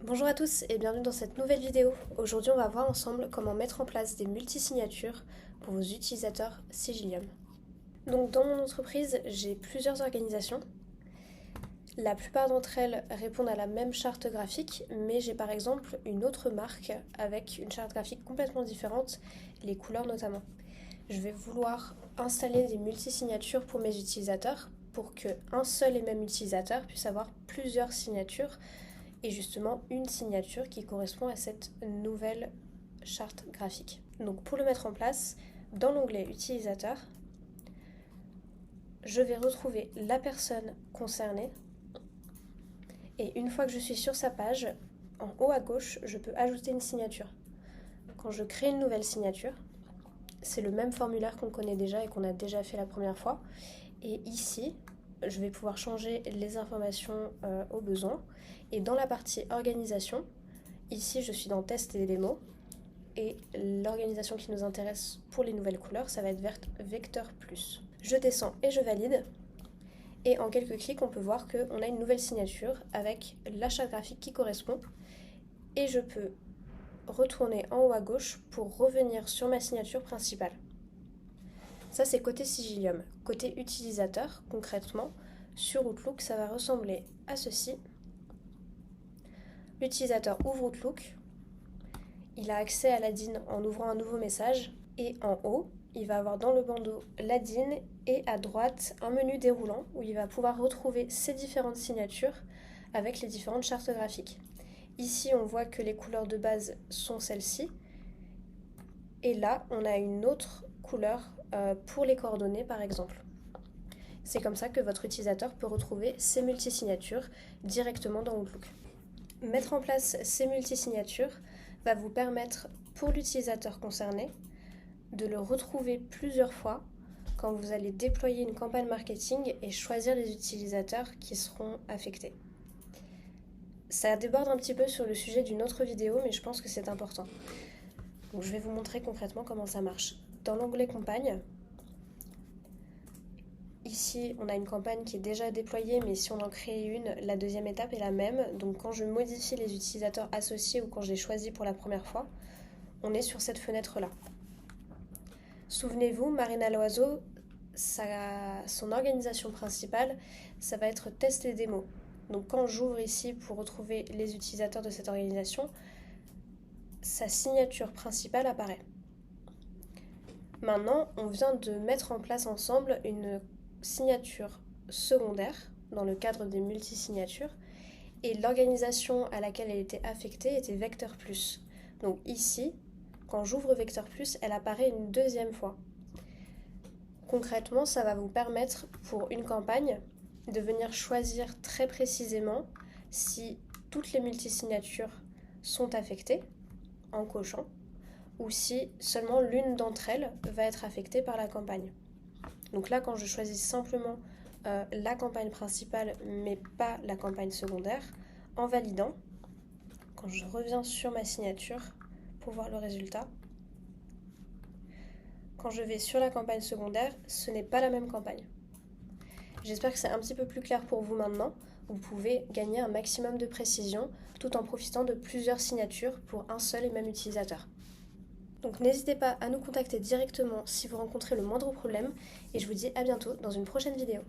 Bonjour à tous et bienvenue dans cette nouvelle vidéo. Aujourd'hui, on va voir ensemble comment mettre en place des multisignatures pour vos utilisateurs Sigillium. Donc dans mon entreprise, j'ai plusieurs organisations. La plupart d'entre elles répondent à la même charte graphique, mais j'ai par exemple une autre marque avec une charte graphique complètement différente, les couleurs notamment. Je vais vouloir installer des multisignatures pour mes utilisateurs pour qu'un seul et même utilisateur puisse avoir plusieurs signatures et justement une signature qui correspond à cette nouvelle charte graphique. Donc pour le mettre en place, dans l'onglet utilisateur, je vais retrouver la personne concernée et une fois que je suis sur sa page, en haut à gauche, je peux ajouter une signature. Quand je crée une nouvelle signature, c'est le même formulaire qu'on connaît déjà et qu'on a déjà fait la première fois. Et ici, je vais pouvoir changer les informations au besoin. Et dans la partie organisation, ici je suis dans test et démo. Et l'organisation qui nous intéresse pour les nouvelles couleurs, ça va être Vecteur Plus. Je descends et je valide. Et en quelques clics, on peut voir qu'on a une nouvelle signature avec la charte graphique qui correspond. Et je peux retourner en haut à gauche pour revenir sur ma signature principale. Ça, c'est côté Sigillium. Côté utilisateur, concrètement, sur Outlook, ça va ressembler à ceci. L'utilisateur ouvre Outlook. Il a accès à l'ADIN en ouvrant un nouveau message. Et en haut, il va avoir dans le bandeau l'ADIN et à droite un menu déroulant où il va pouvoir retrouver ses différentes signatures avec les différentes chartes graphiques. Ici, on voit que les couleurs de base sont celles-ci. Et là, on a une autre couleur pour les coordonnées, par exemple. C'est comme ça que votre utilisateur peut retrouver ses multisignatures directement dans Outlook. Mettre en place ces multisignatures va vous permettre, pour l'utilisateur concerné, de le retrouver plusieurs fois quand vous allez déployer une campagne marketing et choisir les utilisateurs qui seront affectés. Ça déborde un petit peu sur le sujet d'une autre vidéo, mais je pense que c'est important. Donc, je vais vous montrer concrètement comment ça marche. Dans l'onglet campagne, ici on a une campagne qui est déjà déployée, mais si on en crée une, la deuxième étape est la même. Donc quand je modifie les utilisateurs associés ou quand je les choisis pour la première fois, on est sur cette fenêtre-là. Souvenez-vous, Marina Loiseau, son organisation principale, ça va être test et démo. Donc quand j'ouvre ici pour retrouver les utilisateurs de cette organisation, sa signature principale apparaît. Maintenant, on vient de mettre en place ensemble une signature secondaire dans le cadre des multisignatures et l'organisation à laquelle elle était affectée était Vecteur Plus. Donc ici, quand j'ouvre Vecteur Plus, elle apparaît une deuxième fois. Concrètement, ça va vous permettre pour une campagne de venir choisir très précisément si toutes les multisignatures sont affectées en cochant ou si seulement l'une d'entre elles va être affectée par la campagne. Donc là, quand je choisis simplement la campagne principale mais pas la campagne secondaire, en validant, quand je reviens sur ma signature pour voir le résultat, quand je vais sur la campagne secondaire, ce n'est pas la même campagne. J'espère que c'est un petit peu plus clair pour vous maintenant. Vous pouvez gagner un maximum de précision tout en profitant de plusieurs signatures pour un seul et même utilisateur. Donc n'hésitez pas à nous contacter directement si vous rencontrez le moindre problème et je vous dis à bientôt dans une prochaine vidéo.